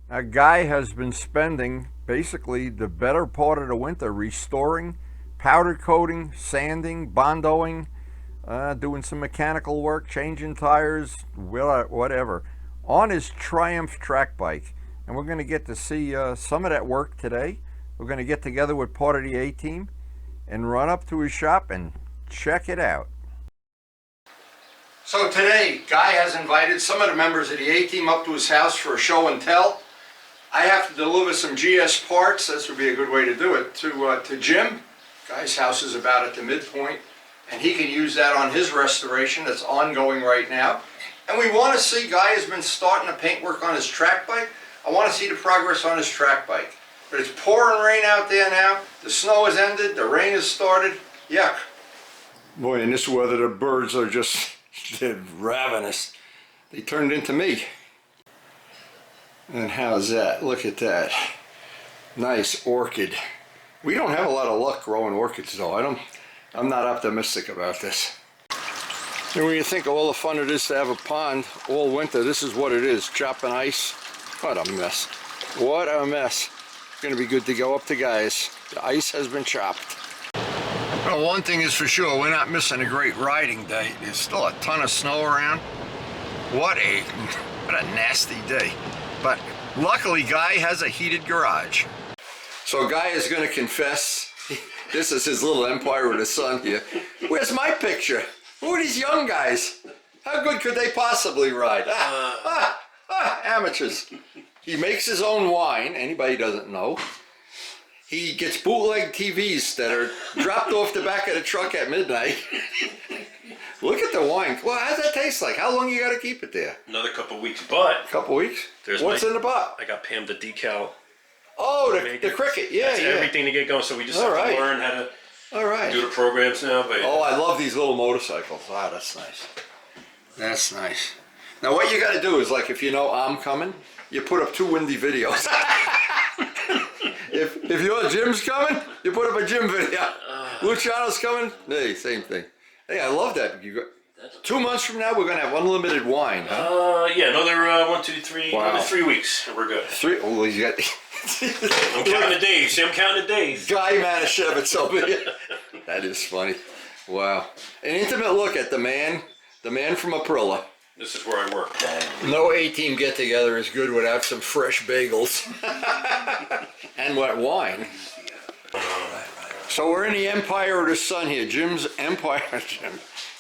A guy has been spending basically the better part of the winter restoring, powder coating, sanding, bondoing, doing some mechanical work, changing tires, whatever, on his Triumph track bike. And we're going to get to see some of that work today. We're going to get together with part of the A-team and run up to his shop and check it out. So today, Guy has invited some of the members of the A-team up to his house for a show and tell. I have to deliver some GS parts. This would be a good way to do it. To Jim. Guy's house is about at the midpoint, and he can use that on his restoration that's ongoing right now. And we want to see, Guy has been starting the paint work on his track bike. I want to see the progress on his track bike. But it's pouring rain out there now. The snow has ended. The rain has started. Yuck. Boy, in this weather, the birds are just they're ravenous. They turned into me. And how's that? Look at that. Nice orchid. We don't have a lot of luck growing orchids though. I'm not optimistic about this. And when you think of all the fun it is to have a pond all winter, this is what it is. Chopping ice. What a mess. What a mess. It's gonna be good to go up to Guy's. The ice has been chopped. Well, one thing is for sure, we're not missing a great riding day. There's still a ton of snow around. What a nasty day. But luckily, Guy has a heated garage. So Guy is going to confess, this is his little empire with his son here. Where's my picture? Who are these young guys? How good could they possibly ride? Amateurs. He makes his own wine, anybody doesn't know. He gets bootleg TVs that are dropped off the back of the truck at midnight. Look at the wine. Well, how's that taste like? How long you got to keep it there? Another couple weeks, but... Couple weeks? What's in the bottle? I got Pam the decal. Oh, the cricket. Yeah, That's everything to get going, so we just have to learn how to do the programs now. But oh, I love these little motorcycles. Wow, that's nice. That's nice. Now what you got to do is, like, if you know I'm coming, you put up 2 windy videos. if your Jim's coming, you put up a Jim video. Luciano's coming, hey, same thing. Hey, I love that. 2 months from now, we're gonna have unlimited wine, huh? Yeah, another 1, 2, 3, wow. Another 3 weeks, and we're good. 3? Oh, you got. I'm counting the days. See, I'm counting the days. Guy Manischewitz over here. That is funny. Wow. An intimate look at the man from Aprilla. This is where I work. No A-team get-together is good without some fresh bagels. And wet wine. So we're in the Empire of the Sun here. Jim's Empire.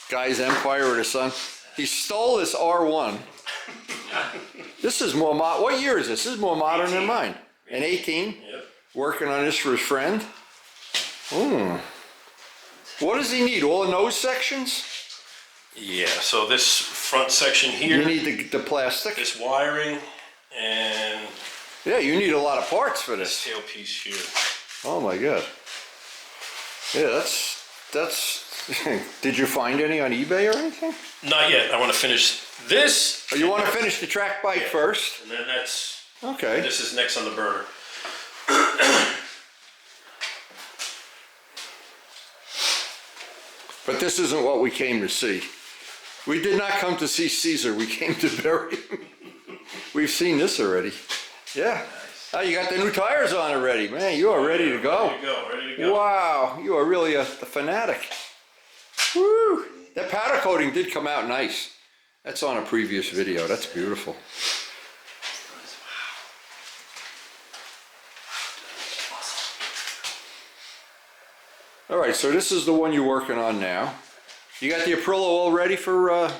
Guy's Empire of the Sun. He stole this R1. This is more what year is this? This is more modern than mine. An 18? Yep. Working on this for his friend. What does he need? All the nose sections? Yeah, so this front section here. You need the plastic? This wiring and... Yeah, you need a lot of parts for this. This tailpiece here. Oh my God. Yeah, that's... Did you find any on eBay or anything? Not yet. I want to finish this. Oh, you want to finish the track bike first? And then that's... Okay. This is next on the burner. But this isn't what we came to see. We did not come to see Caesar. We came to bury him. We've seen this already. Yeah. Oh, you got the new tires on already. Man, you are ready to go. Ready to go. Wow, you are really a fanatic. Woo! That powder coating did come out nice. That's on a previous video. That's beautiful. All right, so this is the one you're working on now. You got the Aprilla all ready for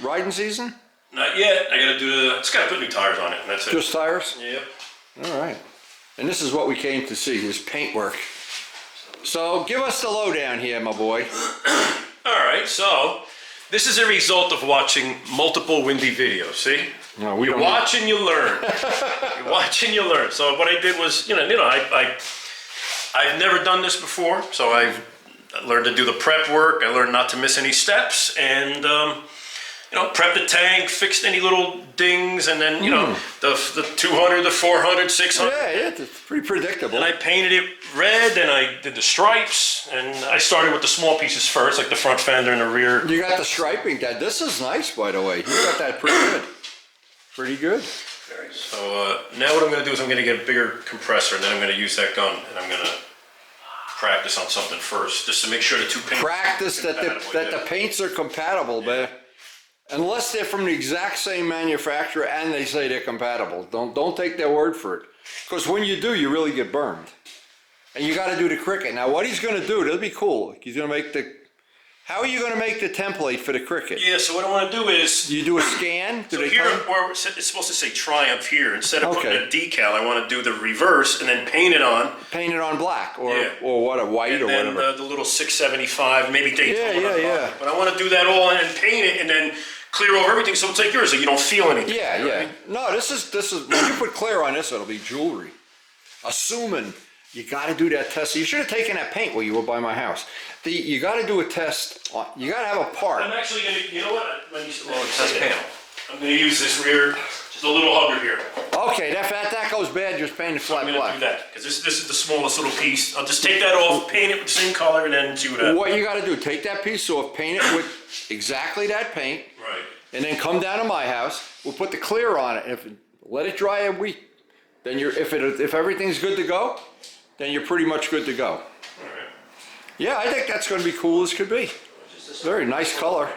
riding season? Not yet. I gotta just gotta put new tires on it, and that's it. Just tires? Yep. All right. And this is what we came to see, his paint work. So give us the lowdown here, my boy. All right, so this is a result of watching multiple windy videos, see? No, we you watch and you learn. You watch and you learn. So what I did was, I've never done this before, so I've learned to do the prep work. I learned not to miss any steps, and prep the tank, fixed any little dings, and then the 200, the 400, 600. Yeah, it's pretty predictable. And I painted it red, and I did the stripes, and I started with the small pieces first, like the front fender and the rear. You got the striping. This is nice, by the way. You got that pretty good. Pretty good. So now what I'm going to do is I'm going to get a bigger compressor, and then I'm going to use that gun, and I'm going to practice on something first, just to make sure the two paints Practice that the paints are compatible, man. Unless they're from the exact same manufacturer and they say they're compatible. Don't take their word for it. Because when you do, you really get burned. And you got to do the cricket. Now what he's going to do, that'll be cool. He's going to make the... How are you going to make the template for the cricket? Yeah, so what I want to do is... You do a scan? So here, where it's supposed to say Triumph here, instead of putting a decal, I want to do the reverse and then paint it on. Paint it on black or what, a white or whatever. And then the little 675, maybe Daytona. Yeah. But I want to do that all and paint it and then clear over everything so it's like yours, so you don't feel anything. Yeah. No, this is when you put clear on this, it'll be jewelry. Assuming you got to do that test. You should have taken that paint while you were by my house. You got to do a test. You got to have a part. I'm actually going to, you know what? Test panel. I'm going to use this rear, just a little hugger here. Okay, if that goes bad, just paint it flat black. I'm going to do that, because this is the smallest little piece. I'll just take that off, paint it with the same color, and then see what happens. What you got to do, take that piece off, paint it with exactly that paint. Right. And then come down to my house. We'll put the clear on it. Let it dry a week. Then if everything's good to go, then you're pretty much good to go. All right. Yeah, I think that's going to be cool as could be. Very nice color.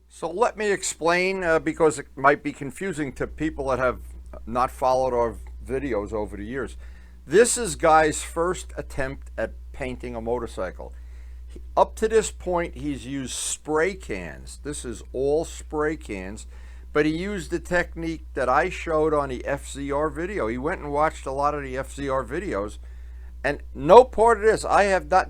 So let me explain, because it might be confusing to people that have not followed our videos over the years. This is Guy's first attempt at painting a motorcycle. Up to this point, he's used spray cans. This is all spray cans, but he used the technique that I showed on the FZR video. He went and watched a lot of the FZR videos, and no part of this,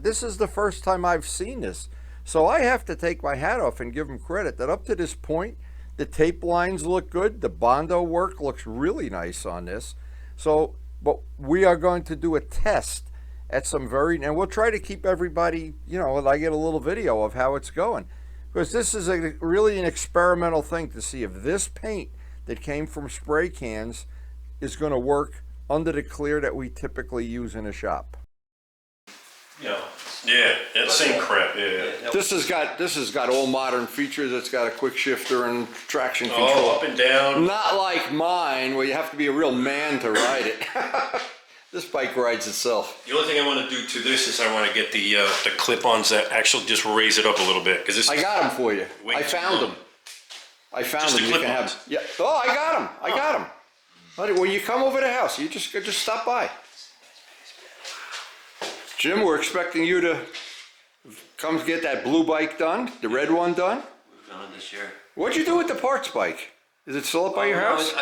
this is the first time I've seen this. So I have to take my hat off and give him credit that up to this point, the tape lines look good. The Bondo work looks really nice on this. So, but we are going to do a test at some and we'll try to keep everybody, I get a little video of how it's going. Because this is really an experimental thing to see if this paint that came from spray cans is going to work under the clear that we typically use in a shop. Yeah, same crap. Yeah. This has got all modern features. It's got a quick shifter and traction control. Oh, up and down. Not like mine, where you have to be a real man to ride it. This bike rides itself. The only thing I want to do to this is I want to get the clip-ons that actually just raise it up a little bit, because I got them for you. I found them. Just the You can have. Yeah. Oh, I got them. When you come over the house, you just stop by. Jim, we're expecting you to come get that blue bike done, the red one done. We've done it this year. What'd you do with the parts bike? Is it still up by your house?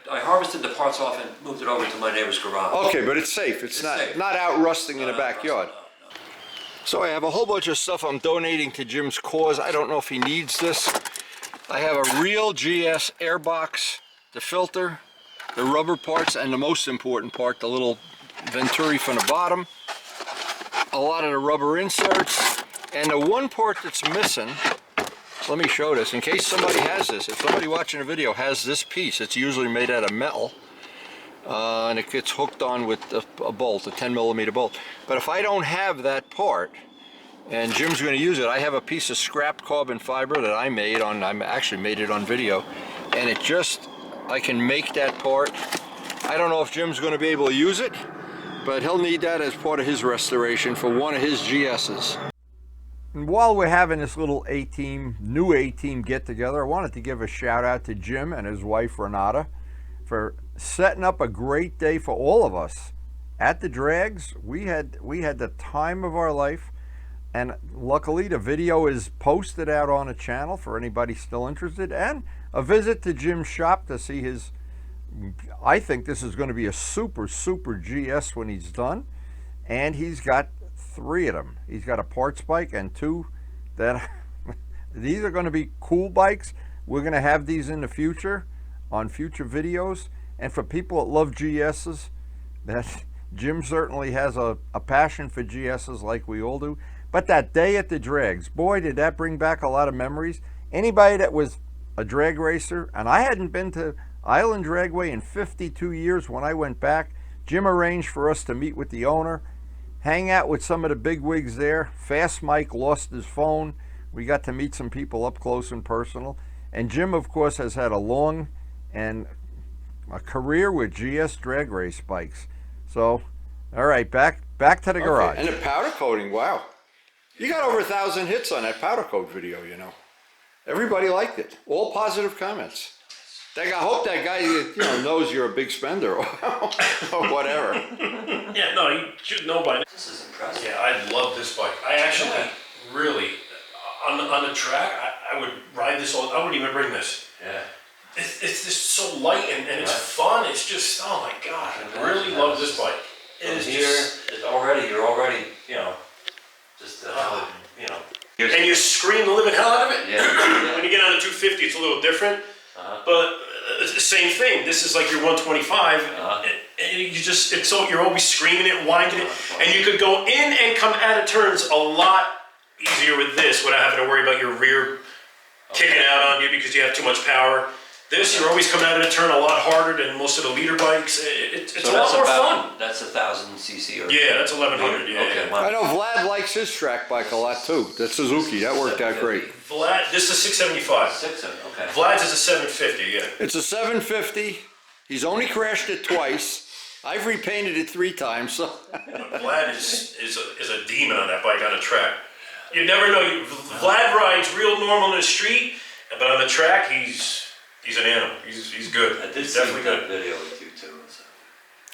I harvested the parts off and moved it over to my neighbor's garage. Okay, but it's safe. It's not out rusting in the backyard. No. So I have a whole bunch of stuff I'm donating to Jim's cause. I don't know if he needs this. I have a real GS airbox, the filter, the rubber parts, and the most important part, the little venturi from the bottom. A lot of the rubber inserts, and the one part that's missing, let me show this in case somebody has this. If somebody watching a video has this piece, it's usually made out of metal, and it gets hooked on with a bolt, a 10mm bolt. But if I don't have that part, and Jim's going to use it, I have a piece of scrap carbon fiber that I made on, I actually made it on video, and I can make that part. I don't know if Jim's going to be able to use it, but he'll need that as part of his restoration for one of his GS's. And while we're having this little new A-Team get-together, I wanted to give a shout out to Jim and his wife Renata for setting up a great day for all of us. At the drags, we had the time of our life, and luckily the video is posted out on the channel for anybody still interested, and a visit to Jim's shop to see his, I think this is going to be a super GS when he's done, and he's got 3 of them. He's got a parts bike and 2 that these are going to be cool bikes. We're going to have these in the future on future videos, and for people that love GS's, that Jim certainly has a passion for GS's like we all do. But that day at the drags, boy, did that bring back a lot of memories. Anybody that was a drag racer, and I hadn't been to Island Dragway in 52 years when I went back. Jim arranged for us to meet with the owner, hang out with some of the big wigs there. Fast Mike lost his phone. We got to meet some people up close and personal. And Jim, of course, has had a long and A career with GS drag race bikes. So, all right, back to the garage. And the powder coating, wow. You got over 1,000 hits on that powder coat video, you know. Everybody liked it. All positive comments. I hope that guy, knows you're a big spender or whatever. Yeah, no, you should know by now. This is impressive. Yeah, I love this bike. I actually really, on the track, I would ride this all. I wouldn't even bring this. Yeah. It's just so light and it's fun. It's just, oh my God, I really love this bike. You're already, just, And you scream the living hell out of it. Yeah. When you get on the 250, it's a little different. But it's the same thing. This is like your 125, and you're always screaming it, winding it, and you could go in and come out of turns a lot easier with this without having to worry about your rear kicking out on you because you have too much power. This, you're always coming out of the turn a lot harder than most of the leader bikes. It's a lot more fun. That's 1,000 cc. Yeah, that's 1,100. Yeah, okay, yeah. I know Vlad likes his track bike a lot too. That Suzuki, that worked out great. Vlad, this is a 675. 670, okay. Vlad's is a 750. Yeah. It's a 750. He's only crashed it twice. I've repainted it 3 times. So. Vlad is a demon on that bike on the track. You never know. Vlad rides real normal in the street, but on the track he's an animal. He's good. I did he's see definitely that good. video with you too. So.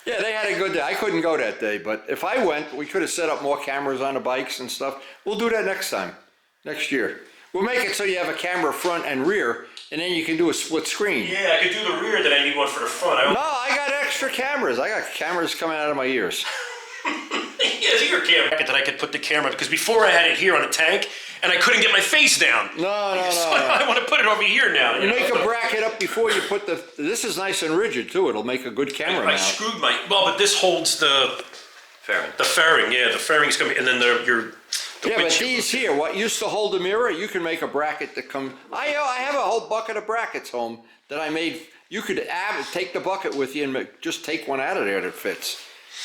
Yeah, they had a good day. I couldn't go that day, but if I went, we could have set up more cameras on the bikes and stuff. We'll do that next time, next year. We'll make it so you have a camera front and rear, and then you can do a split screen. Yeah, I could do the rear, then I need one for the front. No, I got extra cameras. I got cameras coming out of my ears. Yeah, it's your camera that I could put the camera, because before I had it here on the tank, and I couldn't get my face down. No. I want to put it over here now. You make a bracket up before you put this is nice and rigid too. It'll make a good camera I mount. screwed but this holds the Fairing. The fairing, yeah, the fairing's coming, and then the yeah, but these here, what used to hold the mirror, you can make a bracket that comes. I have a whole bucket of brackets home that I made. You could take the bucket with you and just take one out of there that fits.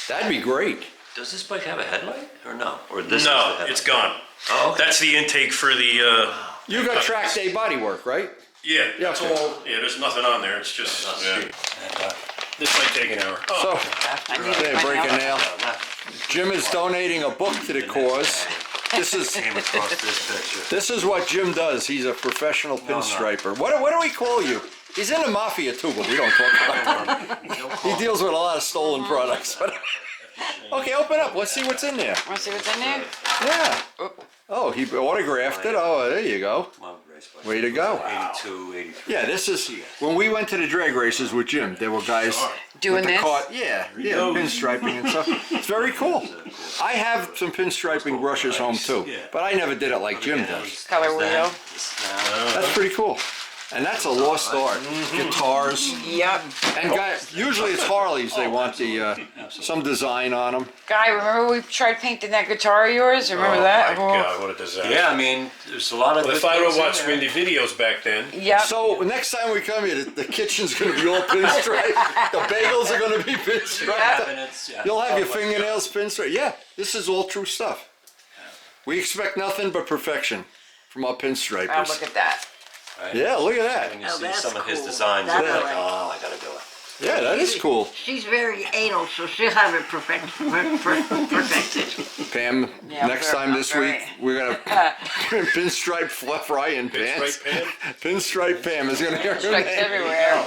That'd be great. Does this bike have a headlight or no? Or this? No, it's gone. Oh, okay. That's the intake for the. You got track day bodywork, right? Yeah, Yeah, that's okay. all. Yeah, there's nothing on there. It's just. Yeah. This might take an hour. So, I need to they find break a out. nail. Jim is donating a book to the cause. This Came across this picture. is what Jim does. He's a professional pinstriper. What do we call you? He's in the mafia too, but we don't talk about him. He deals with a lot of stolen products. Okay, open up. Let's see what's in there. Want to see what's in there? Yeah. Oh, he autographed it. Oh, there you go. Way to go. 82, 83. Yeah, this is when we went to the drag races with Jim. There were guys Doing with the this? cart. Yeah, pinstriping and stuff. It's very cool. I have some pinstriping brushes home too, but I never did it like Jim does. Color wheel. That's pretty cool. And that's a lost art. Guitars. Yep. And usually it's Harleys. They want some design on them. Guy, remember we tried painting that guitar of yours? Remember that? Oh my God, what a disaster. Yeah, I mean, there's a lot of. Well, if I would have watched Windy videos back then. Yep. So next time we come here, the kitchen's going to be all pinstriped. The bagels are going to be pinstriped. You'll have your fingernails pinstriped. Yeah, this is all true stuff. We expect nothing but perfection from our pinstripers. Oh, look at that. Right? Yeah, look at that. When you Oh, see that's some of his cool. designs, That's you're like, right. oh, I gotta do it. Yeah, that is cool. She's very anal, so she'll have it perfected. Pam, Yeah, next time this week, we're going to pinstripe frying pans. Pinstripe Pam? Pinstripe Pam is going to hear her Stripes name. everywhere.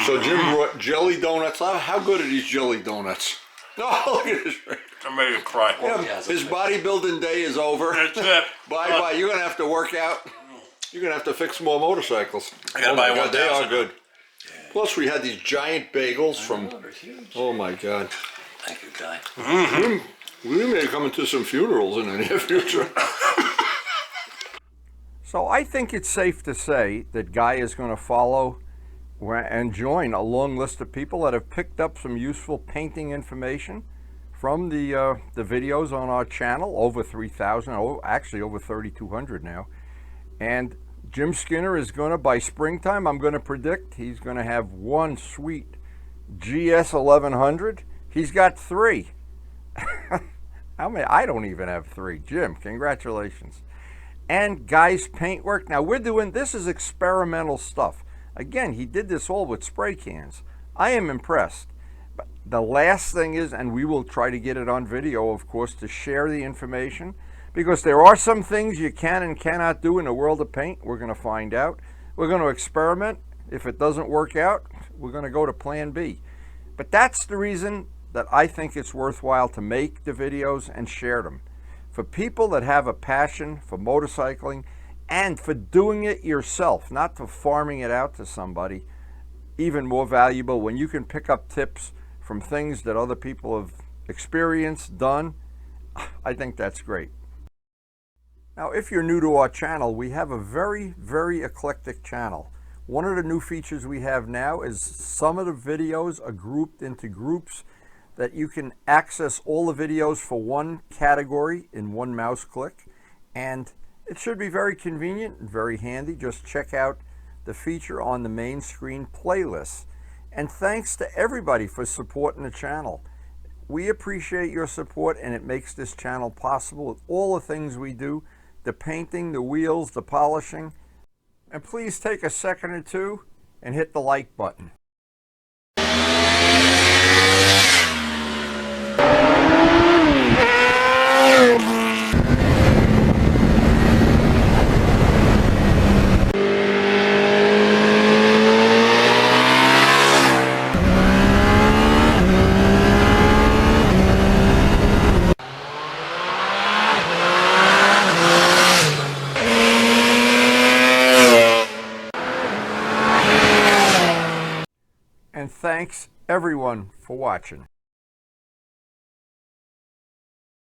So Jim brought jelly donuts. How good are these jelly donuts? Oh, look at this. I'm ready to cry. Yeah, his bodybuilding day is over. That's it. Bye. You're going to have to work out. You're going to have to fix more motorcycles. I gotta Oh my buy God, they 1,000. are good. Plus, we had these giant bagels from. They're huge. Oh my God. Thank you, Guy. We may come into some funerals in the near future. So I think it's safe to say that Guy is going to follow and join a long list of people that have picked up some useful painting information from the videos on our channel. Over 3,000, actually over 3,200 now. And Jim Skinner is going to, by springtime, I'm going to predict he's going to have one sweet GS 1100. He's got 3. How many? I don't even have 3. Jim, congratulations. And Guy's Paintwork. Now we're doing, this is experimental stuff. Again, he did this all with spray cans. I am impressed. But the last thing is, and we will try to get it on video, of course, to share the information, because there are some things you can and cannot do in the world of paint. We're going to find out. We're going to experiment. If it doesn't work out, we're going to go to plan B. But that's the reason that I think it's worthwhile to make the videos and share them. For people that have a passion for motorcycling and for doing it yourself, not for farming it out to somebody, even more valuable when you can pick up tips from things that other people have experienced, done. I think that's great. Now, if you're new to our channel, we have a very, very eclectic channel. One of the new features we have now is some of the videos are grouped into groups that you can access all the videos for one category in one mouse click. And it should be very convenient and very handy. Just check out the feature on the main screen playlist. And thanks to everybody for supporting the channel. We appreciate your support, and it makes this channel possible with all the things we do, the painting, the wheels, the polishing. And please take a second or two and hit the like button. And thanks everyone for watching.